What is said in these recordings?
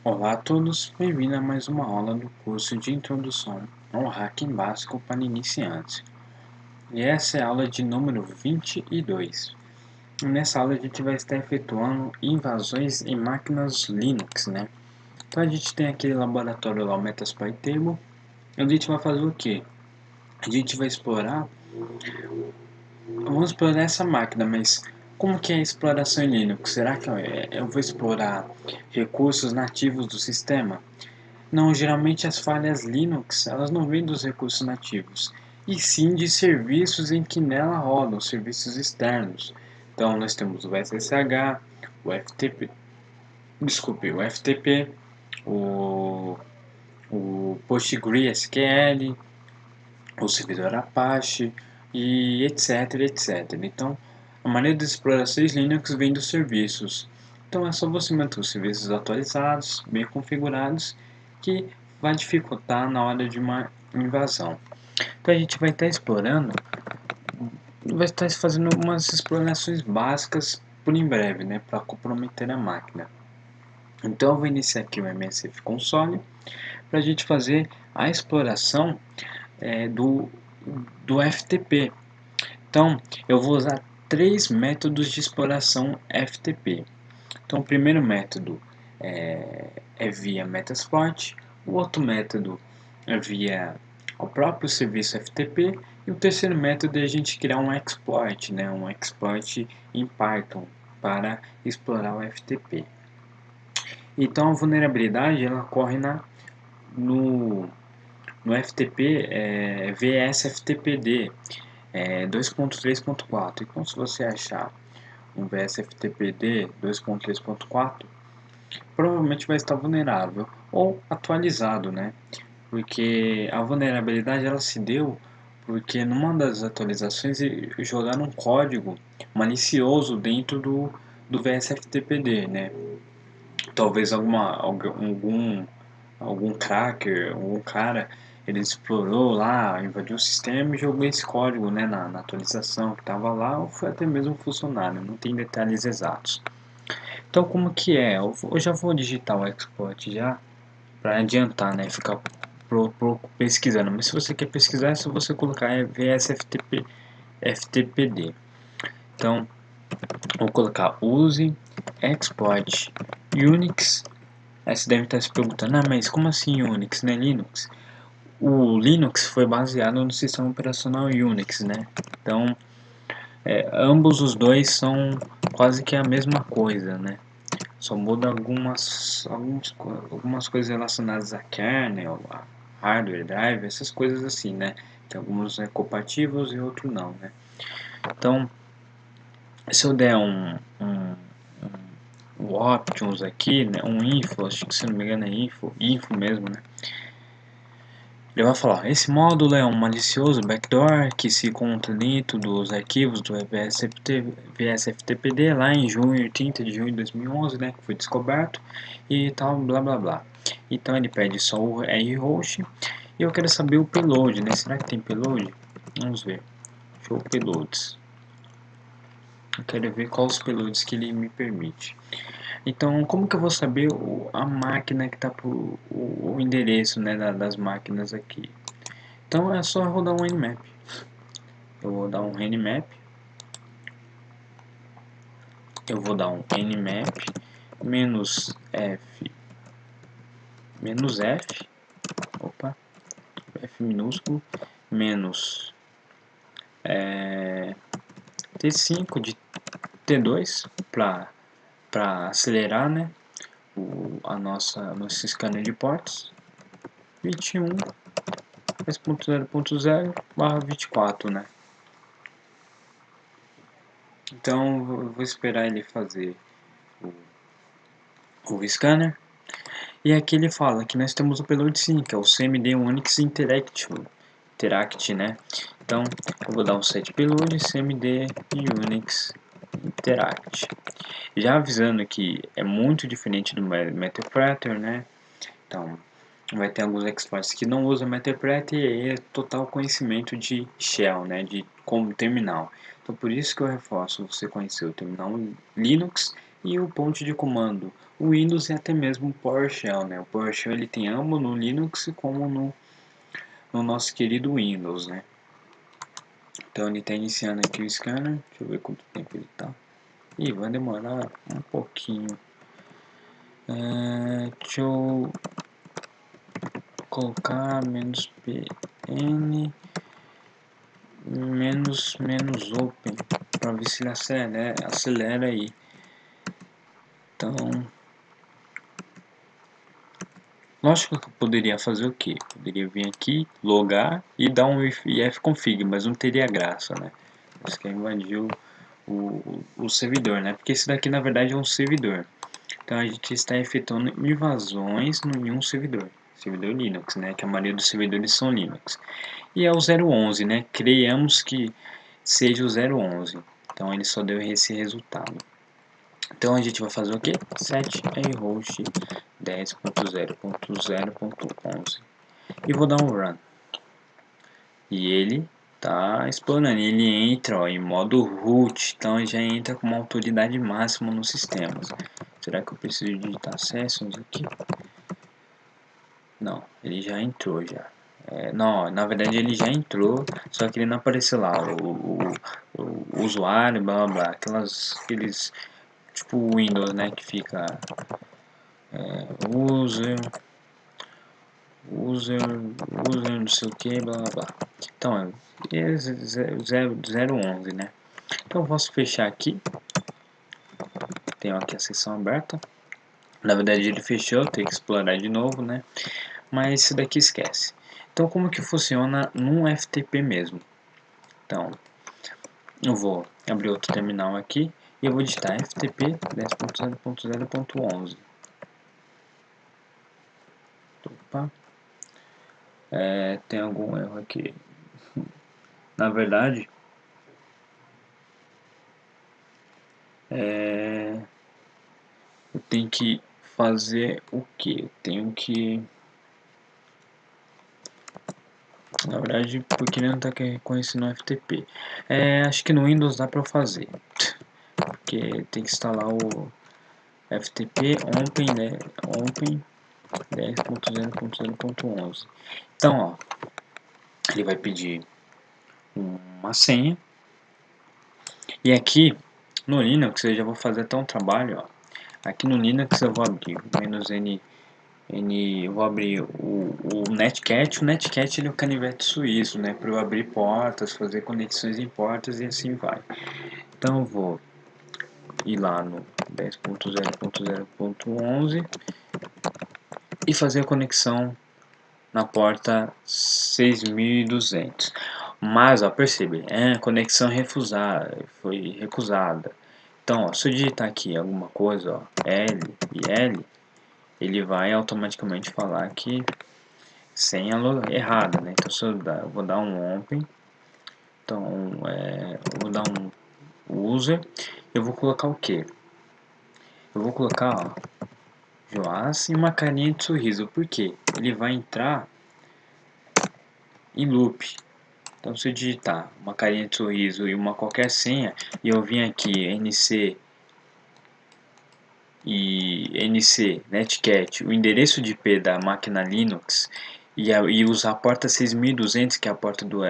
Olá a todos, bem-vindo a mais uma aula do curso de Introdução ao Hacking Básico para Iniciantes. E essa é a aula de número 22. E nessa aula a gente vai estar efetuando invasões em máquinas Linux, né? Então a gente tem aquele laboratório lá, o Metasploit Table, e a gente vai fazer o quê? A gente vai explorar, vamos explorar essa máquina, mas como que é a exploração em Linux? Será que eu vou explorar recursos nativos do sistema? Não, geralmente as falhas Linux, elas não vêm dos recursos nativos, e sim de serviços em que nela rodam, serviços externos. Então nós temos o SSH, o FTP, o FTP, o, o PostgreSQL, o servidor Apache e etc. Então, a maioria das explorações Linux vem dos serviços. Então é só você manter os serviços atualizados, bem configurados, que vai dificultar na hora de uma invasão. Então a gente vai estar explorando, vai estar fazendo umas explorações básicas por em breve, né, para comprometer a máquina. Então eu vou iniciar aqui o MSF Console para a gente fazer a exploração do FTP. Então eu vou usar três métodos de exploração FTP. Então o primeiro método é via Metasploit, o outro método é via o próprio serviço FTP e o terceiro método é a gente criar um exploit, né, um exploit em Python para explorar o FTP. Então a vulnerabilidade ela ocorre no, no FTP VSFTPD 2.3.4. Então se você achar um VSFTPD 2.3.4, provavelmente vai estar vulnerável ou atualizado, né? Porque a vulnerabilidade ela se deu porque numa das atualizações jogaram um código malicioso dentro do VSFTPD, né? Talvez algum cracker, algum cara, ele explorou lá, invadiu o sistema e jogou esse código, né, na atualização que estava lá, ou foi até mesmo um funcionário, não tem detalhes exatos. Então como que é? Eu já vou digitar o export já para adiantar, né? Ficar pesquisando. Mas se você quer pesquisar, é só você colocar VSFTP FTPD. Então vou colocar use export Unix. Aí você deve estar se perguntando, mas como assim Unix, né? Linux? O Linux foi baseado no sistema operacional Unix, né? Então ambos os dois são quase que a mesma coisa, né? Só muda algumas coisas relacionadas a kernel, a hardware, drive, essas coisas assim, né? Tem alguns compatíveis e outros não, né? Então, se eu der um options aqui, né? Um info, acho que se não me engano é info mesmo, né? Ele vai falar, esse módulo é um malicioso backdoor que se encontra dentro dos arquivos do VSFTPD lá em 30 de junho de 2011, né, que foi descoberto e tal, blá blá blá. Então ele pede só o rhost e eu quero saber o payload, né, será que tem payload? Vamos ver, show payloads. Eu quero ver quais os payloads que ele me permite. Então, como que eu vou saber a máquina que está o endereço, né, das máquinas aqui? Então é só rodar um Nmap. Eu vou dar um Nmap. Eu vou dar um Nmap menos F menos F. Opa, F minúsculo menos T5 de T2 para acelerar, né? Nosso scanner de ports 21 10.0.0/24, né? Então eu vou esperar ele fazer o scanner. E aqui ele fala que nós temos o payload sim, que é o CMD Unix Interact, né? Então eu vou dar um set payload CMD Unix Interact. Já avisando que é muito diferente do Meterpreter, né? Então vai ter alguns exploits que não usam Meterpreter e é total conhecimento de shell, né? De como terminal. Então por isso que eu reforço você conhecer o terminal Linux e o ponto de comando, o Windows e até mesmo o PowerShell, né? O PowerShell ele tem ambos no Linux como no nosso querido Windows, né? Então ele está iniciando aqui o scanner, deixa eu ver quanto tempo ele está. Ih, vai demorar um pouquinho. Deixa eu colocar "-pn "-open" para ver se ele acelera aí. Então, lógico que eu poderia fazer o que? Poderia vir aqui, logar e dar um ifconfig, mas não teria graça, né? Isso que invadir o servidor, né? Porque esse daqui na verdade é um servidor. Então a gente está efetuando invasões em um servidor Linux, né? Que a maioria dos servidores são Linux. E é o 011, né? Criamos que seja o 011. Então ele só deu esse resultado. Então a gente vai fazer o que? Set host 10.0.0.11 e vou dar um run. E ele tá explorando, ele entra ó, em modo root, então já entra com uma autoridade máxima nos sistemas. Será que eu preciso digitar sessions aqui? Não, ele já entrou já. Não, na verdade ele já entrou, só que ele não apareceu lá o usuário, blá blá blá, aqueles tipo Windows, né, que fica user, não sei o que, blá blá blá. Então é 011, né? Então eu posso fechar aqui, tenho aqui a seção aberta. Na verdade ele fechou, tenho que explorar de novo, né? Mas isso daqui esquece. Então como que funciona num FTP mesmo? Então eu vou abrir outro terminal aqui e eu vou digitar FTP 10.0.0.11. Opa, tem algum erro aqui. Na verdade, eu tenho que fazer o que? Eu tenho que... Na verdade, porque ele não está reconhecendo o FTP. Acho que no Windows dá para fazer. Porque tem que instalar o FTP open, né? Open 10.0.0.11. Então, ó, ele vai pedir uma senha. E aqui no Linux eu já vou fazer até um trabalho, ó. Aqui no Linux eu vou abrir "-n", eu vou abrir o Netcat. O Netcat ele é o canivete suíço, né? Para eu abrir portas, fazer conexões em portas e assim vai. Então eu vou ir lá no 10.0.0.11 e fazer a conexão na porta 6200. Mas ó, percebe, conexão refusada, foi recusada. Então, ó, se eu digitar aqui alguma coisa, ó, L e L, ele vai automaticamente falar que senha errada, né? Então, se eu vou dar um open, então eu vou dar um user, eu vou colocar o que? Eu vou colocar, ó, Joás e uma carinha de sorriso, porque ele vai entrar em loop. Então se eu digitar uma carinha de sorriso e uma qualquer senha e eu vim aqui NC Netcat, o endereço de IP da máquina Linux e usar a porta 6200, que é a porta do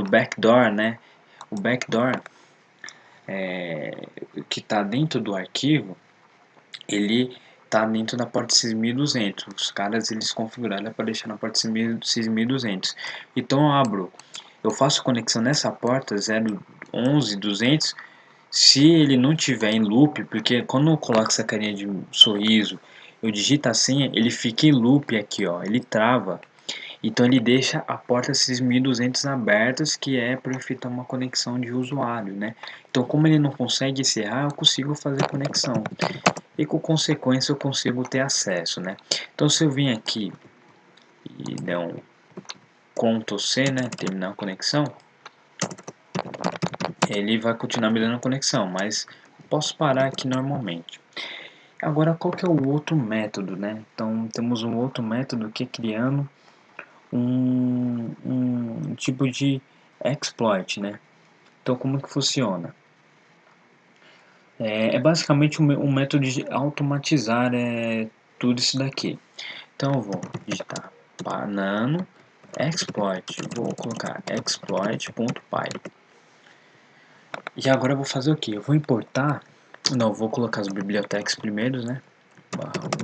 backdoor, né? O backdoor que está dentro do arquivo, ele está dentro da porta 6200. Os caras eles configuraram para deixar na porta 6200. Então eu faço conexão nessa porta 011.200. Se ele não tiver em loop, porque quando eu coloco essa carinha de sorriso, eu digito a senha, ele fica em loop aqui, ó, ele trava. Então ele deixa a porta 6200 abertas, que é para efetuar uma conexão de usuário, né? Então como ele não consegue encerrar, eu consigo fazer conexão. E com consequência eu consigo ter acesso, né? Então se eu vim aqui e der um Ctrl C, né, terminar a conexão, ele vai continuar me dando conexão, mas posso parar aqui normalmente. Agora qual que é o outro método, né? Então temos um outro método que é criando um tipo de exploit, né? Então como que funciona? É basicamente um método de automatizar tudo isso daqui. Então eu vou digitar nano exploit, vou colocar exploit.py. E agora eu vou fazer o que? Eu vou importar, não, eu vou colocar as bibliotecas primeiro, né?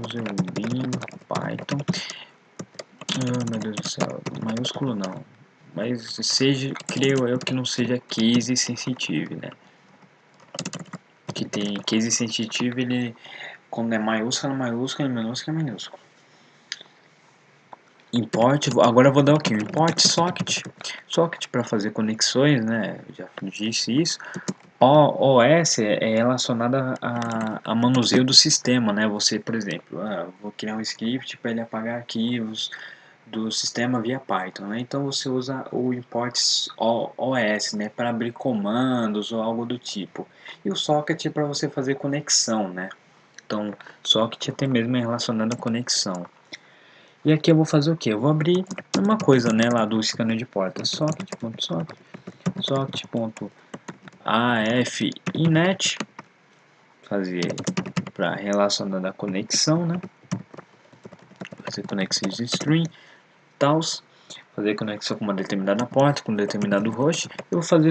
User bin python. Oh, meu Deus do céu, maiúsculo não. Mas seja, creio eu que não seja case sensitive, né? Que tem case sensitive, ele quando é maiúsculo, minúsculo, minúsculo. Import, agora eu vou dar o que? Import socket. Socket para fazer conexões, né? Eu já disse isso. OS é relacionada a manuseio do sistema, né? Você, por exemplo, vou criar um script para ele apagar arquivos do sistema via Python, né? Então você usa o import OS, né, para abrir comandos ou algo do tipo. E o socket para você fazer conexão, né? Então, socket até mesmo é relacionado à conexão. E aqui eu vou fazer o que? Eu vou abrir uma coisa, né, lá do scanner de porta, socket.socket, socket.afinet, fazer para relacionar a conexão, né? Fazer conexão de string, tals, fazer conexão com uma determinada porta, com um determinado host. Eu vou fazer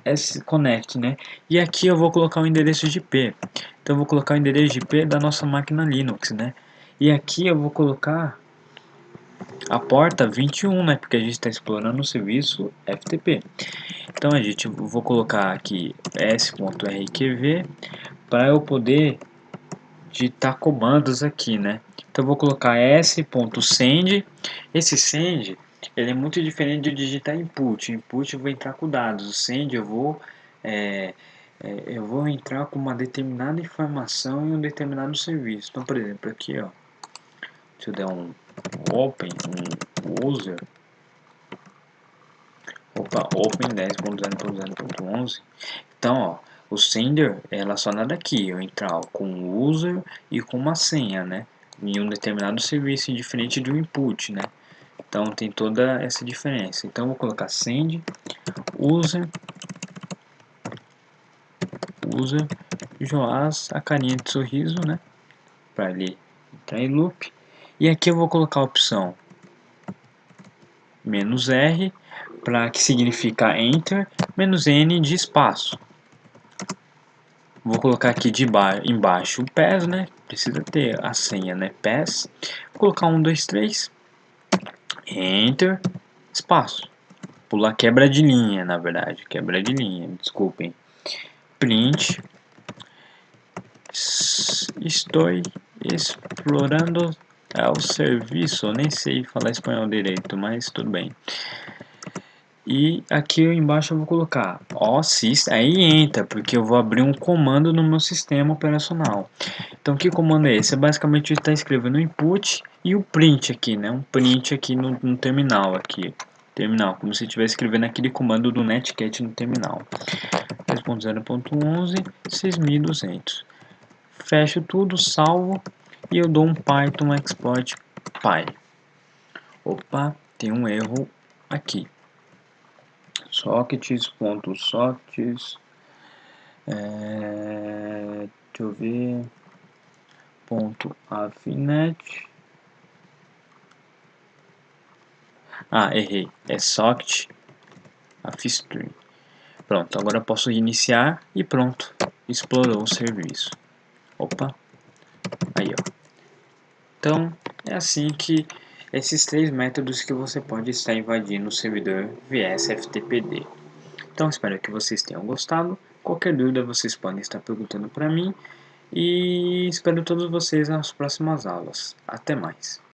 esse connect, né? E aqui eu vou colocar o endereço de IP. Então eu vou colocar o endereço de IP da nossa máquina Linux, né? E aqui eu vou colocar a porta 21, né? Porque a gente está explorando o serviço FTP. Então a gente vou colocar aqui s.rqv para eu poder digitar comandos aqui, né? Então eu vou colocar s.send. Esse send ele é muito diferente de digitar input. Input eu vou entrar com dados. O send eu vou entrar com uma determinada informação em um determinado serviço. Então, por exemplo, aqui, ó, se eu der um open, um user, open 10.0.0.11. Então, ó, o sender é relacionado aqui. Eu entrar com o user e com uma senha, né? Em um determinado serviço diferente do input, né? Então tem toda essa diferença. Então eu vou colocar send user Joás, a carinha de sorriso, né? Para ele entrar em loop. E aqui eu vou colocar a opção "-r", para que significa enter, "-n" de espaço. Vou colocar aqui embaixo o pass, né? Precisa ter a senha, né? Pass. Vou colocar 1, 2, 3. Enter, espaço. Pular quebra de linha, na verdade. Quebra de linha, desculpem. Print. Estou explorando o serviço. Eu nem sei falar espanhol direito, mas tudo bem. E aqui embaixo eu vou colocar system, aí entra, porque eu vou abrir um comando no meu sistema operacional. Então que comando é esse? É basicamente está escrevendo o input e o print aqui, né? Um print aqui no terminal aqui. Terminal, como se estivesse escrevendo aquele comando do netcat no terminal. 10.0.11, 6200. Fecho tudo, salvo e eu dou um Python exploit py. Opa, tem um erro aqui. Sockets.sockets, deixa eu ver, .afinet, errei, é socket afstream. Pronto, agora eu posso iniciar e pronto, explorou o serviço. Opa, aí ó. Então é assim que esses três métodos que você pode estar invadindo o servidor VS FTPD. Então espero que vocês tenham gostado. Qualquer dúvida vocês podem estar perguntando para mim. E espero todos vocês nas próximas aulas. Até mais.